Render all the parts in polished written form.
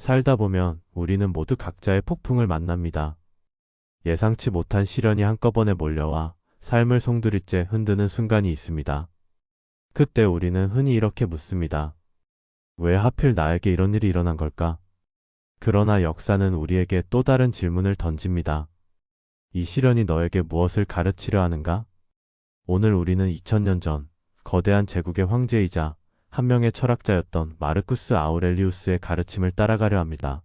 살다 보면 우리는 모두 각자의 폭풍을 만납니다. 예상치 못한 시련이 한꺼번에 몰려와 삶을 송두리째 흔드는 순간이 있습니다. 그때 우리는 흔히 이렇게 묻습니다. 왜 하필 나에게 이런 일이 일어난 걸까? 그러나 역사는 우리에게 또 다른 질문을 던집니다. 이 시련이 너에게 무엇을 가르치려 하는가? 오늘 우리는 2000년 전 거대한 제국의 황제이자 한 명의 철학자였던 마르쿠스 아우렐리우스의 가르침을 따라가려 합니다.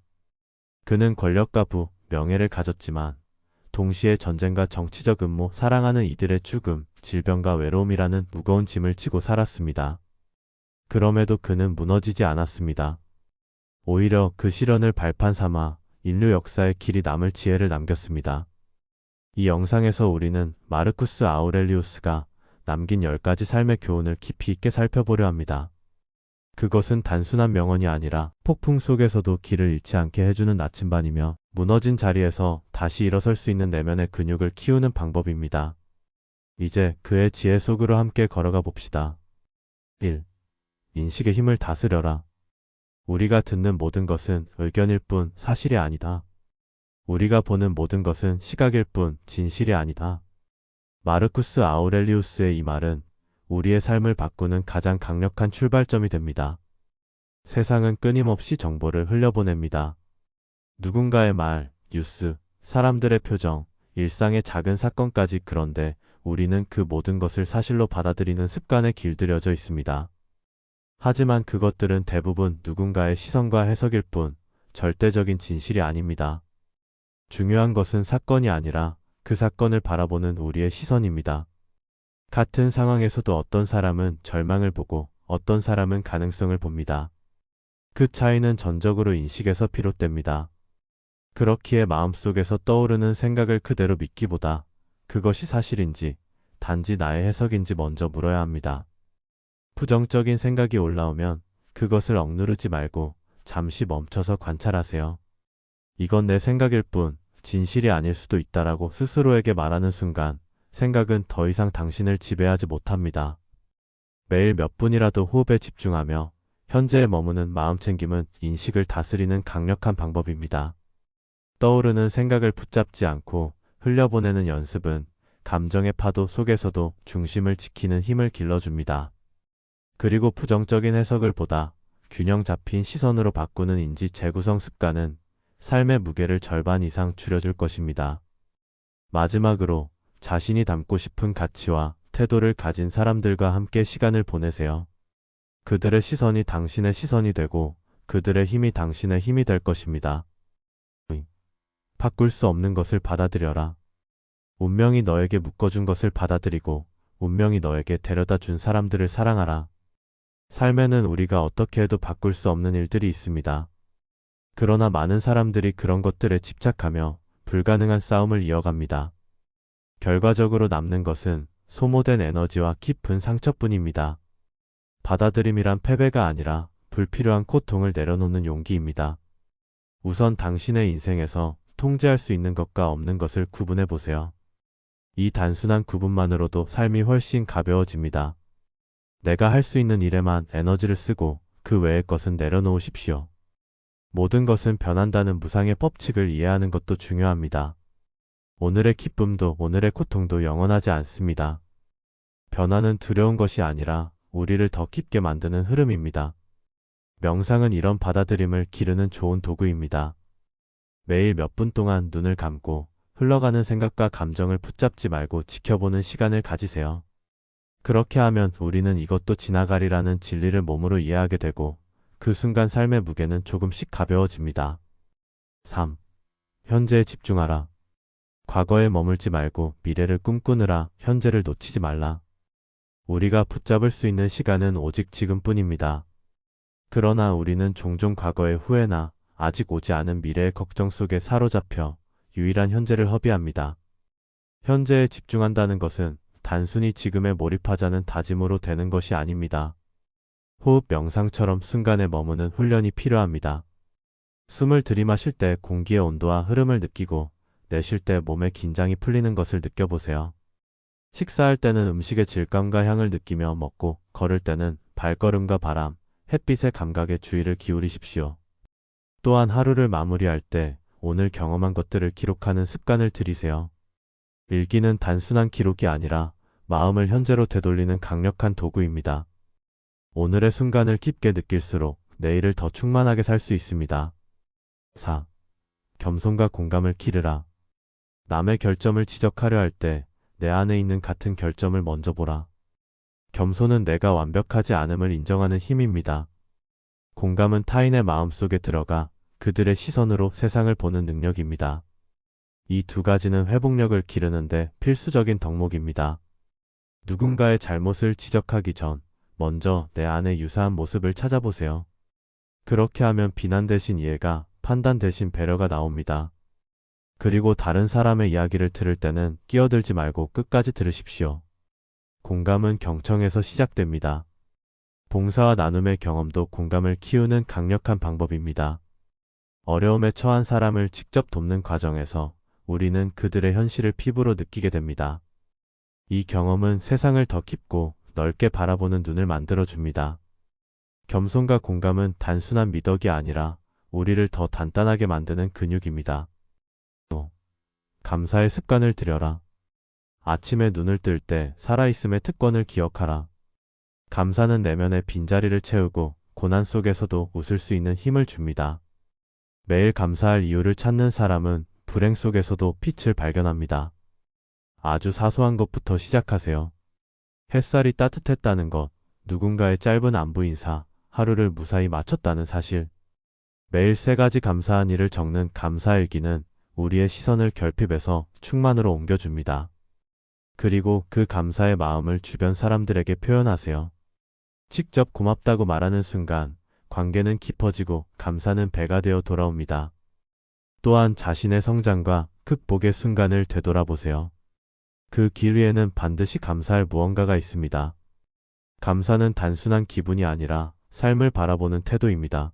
그는 권력과 부, 명예를 가졌지만 동시에 전쟁과 정치적 음모, 사랑하는 이들의 죽음, 질병과 외로움이라는 무거운 짐을 지고 살았습니다. 그럼에도 그는 무너지지 않았습니다. 오히려 그 시련을 발판 삼아 인류 역사에 길이 남을 지혜를 남겼습니다. 이 영상에서 우리는 마르쿠스 아우렐리우스가 남긴 10가지 삶의 교훈을 깊이 있게 살펴보려 합니다. 그것은 단순한 명언이 아니라 폭풍 속에서도 길을 잃지 않게 해주는 나침반이며 무너진 자리에서 다시 일어설 수 있는 내면의 근육을 키우는 방법입니다. 이제 그의 지혜 속으로 함께 걸어가 봅시다. 1. 인식의 힘을 다스려라. 우리가 듣는 모든 것은 의견일 뿐 사실이 아니다. 우리가 보는 모든 것은 시각일 뿐 진실이 아니다. 마르쿠스 아우렐리우스의 이 말은 우리의 삶을 바꾸는 가장 강력한 출발점이 됩니다. 세상은 끊임없이 정보를 흘려보냅니다. 누군가의 말, 뉴스, 사람들의 표정, 일상의 작은 사건까지. 그런데 우리는 그 모든 것을 사실로 받아들이는 습관에 길들여져 있습니다. 하지만 그것들은 대부분 누군가의 시선과 해석일 뿐 절대적인 진실이 아닙니다. 중요한 것은 사건이 아니라 그 사건을 바라보는 우리의 시선입니다. 같은 상황에서도 어떤 사람은 절망을 보고 어떤 사람은 가능성을 봅니다. 그 차이는 전적으로 인식에서 비롯됩니다. 그렇기에 마음속에서 떠오르는 생각을 그대로 믿기보다 그것이 사실인지 단지 나의 해석인지 먼저 물어야 합니다. 부정적인 생각이 올라오면 그것을 억누르지 말고 잠시 멈춰서 관찰하세요. 이건 내 생각일 뿐 진실이 아닐 수도 있다라고 스스로에게 말하는 순간 생각은 더 이상 당신을 지배하지 못합니다. 매일 몇 분이라도 호흡에 집중하며 현재에 머무는 마음챙김은 인식을 다스리는 강력한 방법입니다. 떠오르는 생각을 붙잡지 않고 흘려보내는 연습은 감정의 파도 속에서도 중심을 지키는 힘을 길러줍니다. 그리고 부정적인 해석을 보다 균형 잡힌 시선으로 바꾸는 인지 재구성 습관은 삶의 무게를 절반 이상 줄여줄 것입니다. 마지막으로 자신이 닮고 싶은 가치와 태도를 가진 사람들과 함께 시간을 보내세요. 그들의 시선이 당신의 시선이 되고 그들의 힘이 당신의 힘이 될 것입니다. 바꿀 수 없는 것을 받아들여라. 운명이 너에게 묶어준 것을 받아들이고 운명이 너에게 데려다 준 사람들을 사랑하라. 삶에는 우리가 어떻게 해도 바꿀 수 없는 일들이 있습니다. 그러나 많은 사람들이 그런 것들에 집착하며 불가능한 싸움을 이어갑니다. 결과적으로 남는 것은 소모된 에너지와 깊은 상처뿐입니다. 받아들임이란 패배가 아니라 불필요한 고통을 내려놓는 용기입니다. 우선 당신의 인생에서 통제할 수 있는 것과 없는 것을 구분해 보세요. 이 단순한 구분만으로도 삶이 훨씬 가벼워집니다. 내가 할 수 있는 일에만 에너지를 쓰고 그 외의 것은 내려놓으십시오. 모든 것은 변한다는 무상의 법칙을 이해하는 것도 중요합니다. 오늘의 기쁨도 오늘의 고통도 영원하지 않습니다. 변화는 두려운 것이 아니라 우리를 더 깊게 만드는 흐름입니다. 명상은 이런 받아들임을 기르는 좋은 도구입니다. 매일 몇 분 동안 눈을 감고 흘러가는 생각과 감정을 붙잡지 말고 지켜보는 시간을 가지세요. 그렇게 하면 우리는 이것도 지나가리라는 진리를 몸으로 이해하게 되고 그 순간 삶의 무게는 조금씩 가벼워집니다. 3. 현재에 집중하라. 과거에 머물지 말고 미래를 꿈꾸느라 현재를 놓치지 말라. 우리가 붙잡을 수 있는 시간은 오직 지금뿐입니다. 그러나 우리는 종종 과거의 후회나 아직 오지 않은 미래의 걱정 속에 사로잡혀 유일한 현재를 허비합니다. 현재에 집중한다는 것은 단순히 지금에 몰입하자는 다짐으로 되는 것이 아닙니다. 호흡 명상처럼 순간에 머무는 훈련이 필요합니다. 숨을 들이마실 때 공기의 온도와 흐름을 느끼고 내쉴 때 몸의 긴장이 풀리는 것을 느껴보세요. 식사할 때는 음식의 질감과 향을 느끼며 먹고 걸을 때는 발걸음과 바람, 햇빛의 감각에 주의를 기울이십시오. 또한 하루를 마무리할 때 오늘 경험한 것들을 기록하는 습관을 들이세요. 일기는 단순한 기록이 아니라 마음을 현재로 되돌리는 강력한 도구입니다. 오늘의 순간을 깊게 느낄수록 내일을 더 충만하게 살 수 있습니다. 4. 겸손과 공감을 기르라. 남의 결점을 지적하려 할 때 내 안에 있는 같은 결점을 먼저 보라. 겸손은 내가 완벽하지 않음을 인정하는 힘입니다. 공감은 타인의 마음속에 들어가 그들의 시선으로 세상을 보는 능력입니다. 이 두 가지는 회복력을 기르는데 필수적인 덕목입니다. 누군가의 잘못을 지적하기 전 먼저 내 안에 유사한 모습을 찾아보세요. 그렇게 하면 비난 대신 이해가, 판단 대신 배려가 나옵니다. 그리고 다른 사람의 이야기를 들을 때는 끼어들지 말고 끝까지 들으십시오. 공감은 경청에서 시작됩니다. 봉사와 나눔의 경험도 공감을 키우는 강력한 방법입니다. 어려움에 처한 사람을 직접 돕는 과정에서 우리는 그들의 현실을 피부로 느끼게 됩니다. 이 경험은 세상을 더 깊고 넓게 바라보는 눈을 만들어줍니다. 겸손과 공감은 단순한 미덕이 아니라 우리를 더 단단하게 만드는 근육입니다. 또, 감사의 습관을 들여라. 아침에 눈을 뜰 때 살아있음의 특권을 기억하라. 감사는 내면의 빈자리를 채우고 고난 속에서도 웃을 수 있는 힘을 줍니다. 매일 감사할 이유를 찾는 사람은 불행 속에서도 빛을 발견합니다. 아주 사소한 것부터 시작하세요. 햇살이 따뜻했다는 것, 누군가의 짧은 안부 인사, 하루를 무사히 마쳤다는 사실. 매일 3가지 감사한 일을 적는 감사일기는 우리의 시선을 결핍해서 충만으로 옮겨줍니다. 그리고 그 감사의 마음을 주변 사람들에게 표현하세요. 직접 고맙다고 말하는 순간 관계는 깊어지고 감사는 배가 되어 돌아옵니다. 또한 자신의 성장과 극복의 순간을 되돌아보세요. 그 길 위에는 반드시 감사할 무언가가 있습니다. 감사는 단순한 기분이 아니라 삶을 바라보는 태도입니다.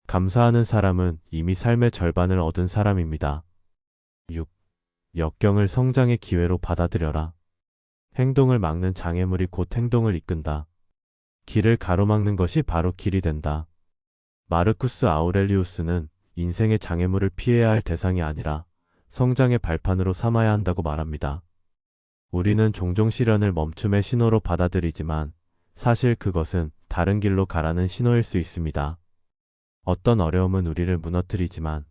감사하는 사람은 이미 삶의 절반을 얻은 사람입니다. 6. 역경을 성장의 기회로 받아들여라. 행동을 막는 장애물이 곧 행동을 이끈다. 길을 가로막는 것이 바로 길이 된다. 마르쿠스 아우렐리우스는 인생의 장애물을 피해야 할 대상이 아니라 성장의 발판으로 삼아야 한다고 말합니다. 우리는 종종 시련을 멈춤의 신호로 받아들이지만 사실 그것은 다른 길로 가라는 신호일 수 있습니다. 어떤 어려움은 우리를 무너뜨리지만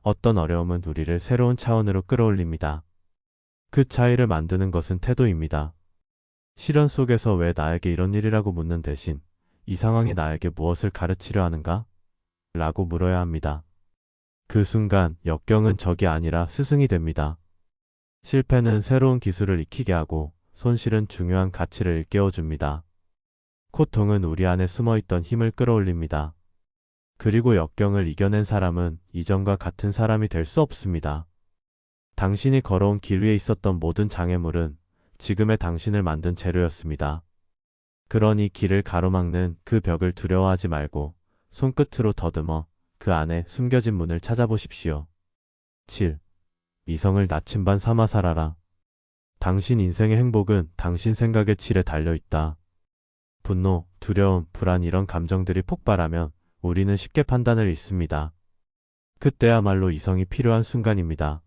어떤 어려움은 우리를 새로운 차원으로 끌어올립니다. 그 차이를 만드는 것은 태도입니다. 시련 속에서 왜 나에게 이런 일이라고 묻는 대신 이 상황이 나에게 무엇을 가르치려 하는가? 라고 물어야 합니다. 그 순간 역경은 적이 아니라 스승이 됩니다. 실패는 새로운 기술을 익히게 하고 손실은 중요한 가치를 일깨워줍니다. 고통은 우리 안에 숨어있던 힘을 끌어올립니다. 그리고 역경을 이겨낸 사람은 이전과 같은 사람이 될 수 없습니다. 당신이 걸어온 길 위에 있었던 모든 장애물은 지금의 당신을 만든 재료였습니다. 그러니 길을 가로막는 그 벽을 두려워하지 말고 손끝으로 더듬어 그 안에 숨겨진 문을 찾아보십시오. 7. 이성을 나침반 삼아 살아라. 당신 인생의 행복은 당신 생각의 질에 달려있다. 분노, 두려움, 불안 이런 감정들이 폭발하면 우리는 쉽게 판단을 잃습니다. 그때야말로 이성이 필요한 순간입니다.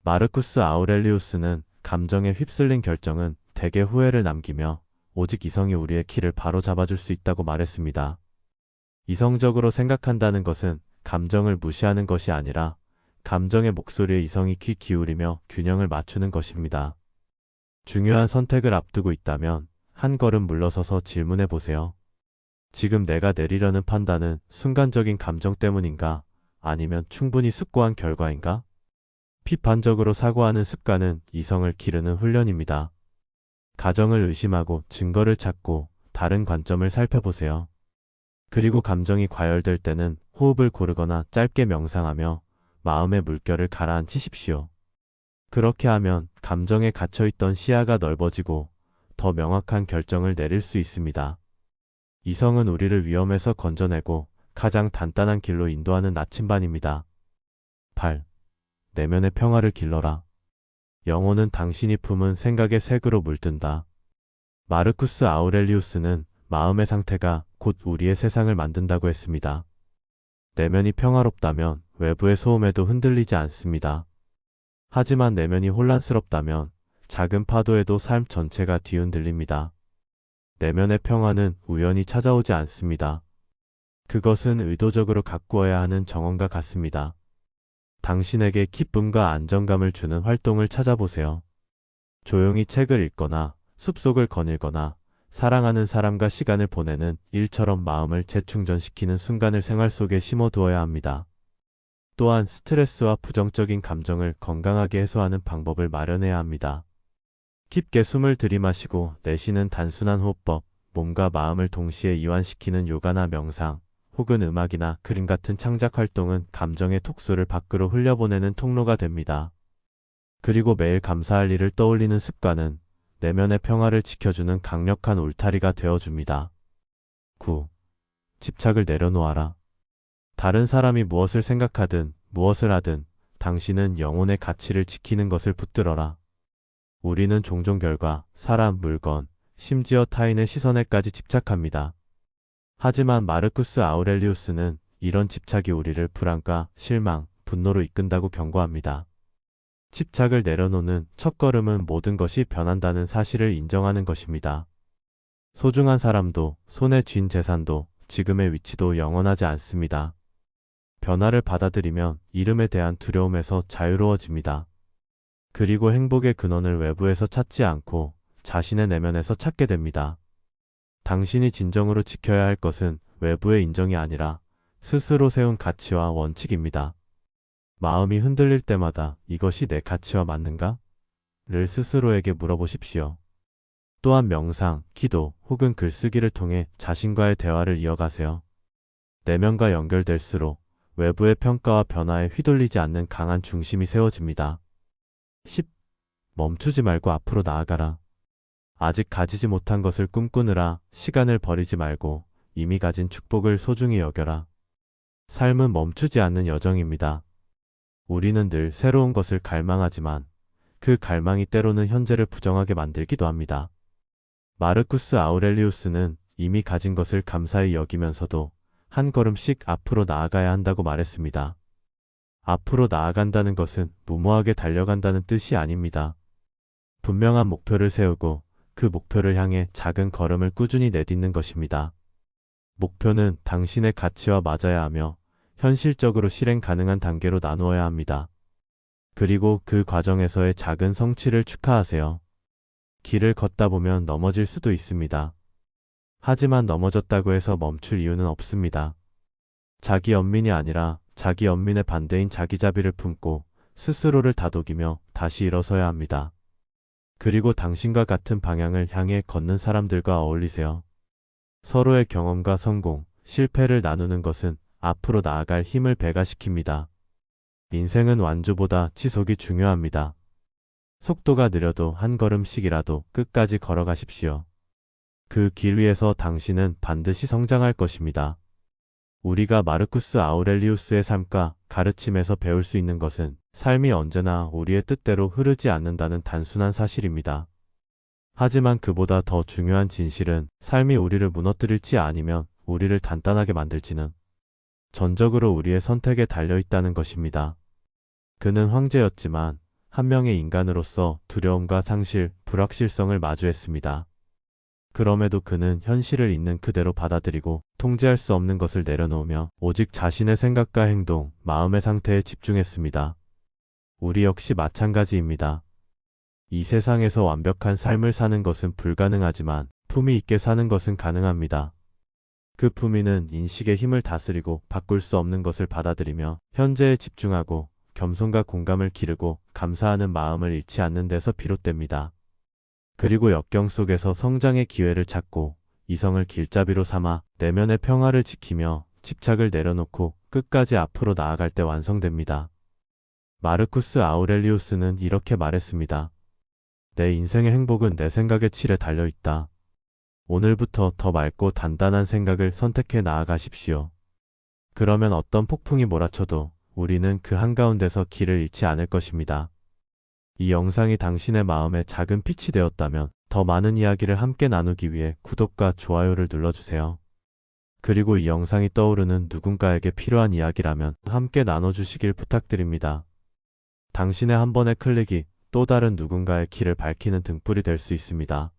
마르쿠스 아우렐리우스는 감정에 휩쓸린 결정은 대개 후회를 남기며 오직 이성이 우리의 길을 바로 잡아줄 수 있다고 말했습니다. 이성적으로 생각한다는 것은 감정을 무시하는 것이 아니라 감정의 목소리에 이성이 귀 기울이며 균형을 맞추는 것입니다. 중요한 선택을 앞두고 있다면 한 걸음 물러서서 질문해 보세요. 지금 내가 내리려는 판단은 순간적인 감정 때문인가? 아니면 충분히 숙고한 결과인가? 비판적으로 사고하는 습관은 이성을 기르는 훈련입니다. 가정을 의심하고 증거를 찾고 다른 관점을 살펴보세요. 그리고 감정이 과열될 때는 호흡을 고르거나 짧게 명상하며 마음의 물결을 가라앉히십시오. 그렇게 하면 감정에 갇혀있던 시야가 넓어지고 더 명확한 결정을 내릴 수 있습니다. 이성은 우리를 위험에서 건져내고 가장 단단한 길로 인도하는 나침반입니다. 8. 내면의 평화를 길러라. 영혼은 당신이 품은 생각의 색으로 물든다. 마르쿠스 아우렐리우스는 마음의 상태가 곧 우리의 세상을 만든다고 했습니다. 내면이 평화롭다면 외부의 소음에도 흔들리지 않습니다. 하지만 내면이 혼란스럽다면 작은 파도에도 삶 전체가 뒤흔들립니다. 내면의 평화는 우연히 찾아오지 않습니다. 그것은 의도적으로 가꾸어야 하는 정원과 같습니다. 당신에게 기쁨과 안정감을 주는 활동을 찾아보세요. 조용히 책을 읽거나 숲속을 거닐거나 사랑하는 사람과 시간을 보내는 일처럼 마음을 재충전시키는 순간을 생활 속에 심어두어야 합니다. 또한 스트레스와 부정적인 감정을 건강하게 해소하는 방법을 마련해야 합니다. 깊게 숨을 들이마시고 내쉬는 단순한 호흡법, 몸과 마음을 동시에 이완시키는 요가나 명상, 혹은 음악이나 그림 같은 창작 활동은 감정의 톡수를 밖으로 흘려보내는 통로가 됩니다. 그리고 매일 감사할 일을 떠올리는 습관은 내면의 평화를 지켜주는 강력한 울타리가 되어줍니다. 9. 집착을 내려놓아라. 다른 사람이 무엇을 생각하든 무엇을 하든 당신은 영혼의 가치를 지키는 것을 붙들어라. 우리는 종종 결과, 사람, 물건, 심지어 타인의 시선에까지 집착합니다. 하지만 마르쿠스 아우렐리우스는 이런 집착이 우리를 불안과 실망, 분노로 이끈다고 경고합니다. 집착을 내려놓는 첫걸음은 모든 것이 변한다는 사실을 인정하는 것입니다. 소중한 사람도, 손에 쥔 재산도, 지금의 위치도 영원하지 않습니다. 변화를 받아들이면 이름에 대한 두려움에서 자유로워집니다. 그리고 행복의 근원을 외부에서 찾지 않고 자신의 내면에서 찾게 됩니다. 당신이 진정으로 지켜야 할 것은 외부의 인정이 아니라 스스로 세운 가치와 원칙입니다. 마음이 흔들릴 때마다 이것이 내 가치와 맞는가? 를 스스로에게 물어보십시오. 또한 명상, 기도 혹은 글쓰기를 통해 자신과의 대화를 이어가세요. 내면과 연결될수록 외부의 평가와 변화에 휘둘리지 않는 강한 중심이 세워집니다. 10. 멈추지 말고 앞으로 나아가라. 아직 가지지 못한 것을 꿈꾸느라 시간을 버리지 말고 이미 가진 축복을 소중히 여겨라. 삶은 멈추지 않는 여정입니다. 우리는 늘 새로운 것을 갈망하지만 그 갈망이 때로는 현재를 부정하게 만들기도 합니다. 마르쿠스 아우렐리우스는 이미 가진 것을 감사히 여기면서도 한 걸음씩 앞으로 나아가야 한다고 말했습니다. 앞으로 나아간다는 것은 무모하게 달려간다는 뜻이 아닙니다. 분명한 목표를 세우고 그 목표를 향해 작은 걸음을 꾸준히 내딛는 것입니다. 목표는 당신의 가치와 맞아야 하며 현실적으로 실행 가능한 단계로 나누어야 합니다. 그리고 그 과정에서의 작은 성취를 축하하세요. 길을 걷다 보면 넘어질 수도 있습니다. 하지만 넘어졌다고 해서 멈출 이유는 없습니다. 자기 연민이 아니라 자기 연민의 반대인 자기자비를 품고 스스로를 다독이며 다시 일어서야 합니다. 그리고 당신과 같은 방향을 향해 걷는 사람들과 어울리세요. 서로의 경험과 성공, 실패를 나누는 것은 앞으로 나아갈 힘을 배가시킵니다. 인생은 완주보다 지속이 중요합니다. 속도가 느려도 한 걸음씩이라도 끝까지 걸어가십시오. 그 길 위에서 당신은 반드시 성장할 것입니다. 우리가 마르쿠스 아우렐리우스의 삶과 가르침에서 배울 수 있는 것은 삶이 언제나 우리의 뜻대로 흐르지 않는다는 단순한 사실입니다. 하지만 그보다 더 중요한 진실은 삶이 우리를 무너뜨릴지 아니면 우리를 단단하게 만들지는 전적으로 우리의 선택에 달려있다는 것입니다. 그는 황제였지만 한 명의 인간으로서 두려움과 상실, 불확실성을 마주했습니다. 그럼에도 그는 현실을 있는 그대로 받아들이고 통제할 수 없는 것을 내려놓으며 오직 자신의 생각과 행동, 마음의 상태에 집중했습니다. 우리 역시 마찬가지입니다. 이 세상에서 완벽한 삶을 사는 것은 불가능하지만 품위 있게 사는 것은 가능합니다. 그 품위는 인식의 힘을 다스리고 바꿀 수 없는 것을 받아들이며 현재에 집중하고 겸손과 공감을 기르고 감사하는 마음을 잃지 않는 데서 비롯됩니다. 그리고 역경 속에서 성장의 기회를 찾고 이성을 길잡이로 삼아 내면의 평화를 지키며 집착을 내려놓고 끝까지 앞으로 나아갈 때 완성됩니다. 마르쿠스 아우렐리우스는 이렇게 말했습니다. 내 인생의 행복은 내 생각의 칠에 달려있다. 오늘부터 더 맑고 단단한 생각을 선택해 나아가십시오. 그러면 어떤 폭풍이 몰아쳐도 우리는 그 한가운데서 길을 잃지 않을 것입니다. 이 영상이 당신의 마음에 작은 빛이 되었다면 더 많은 이야기를 함께 나누기 위해 구독과 좋아요를 눌러주세요. 그리고 이 영상이 떠오르는 누군가에게 필요한 이야기라면 함께 나눠주시길 부탁드립니다. 당신의 한 번의 클릭이 또 다른 누군가의 길을 밝히는 등불이 될 수 있습니다.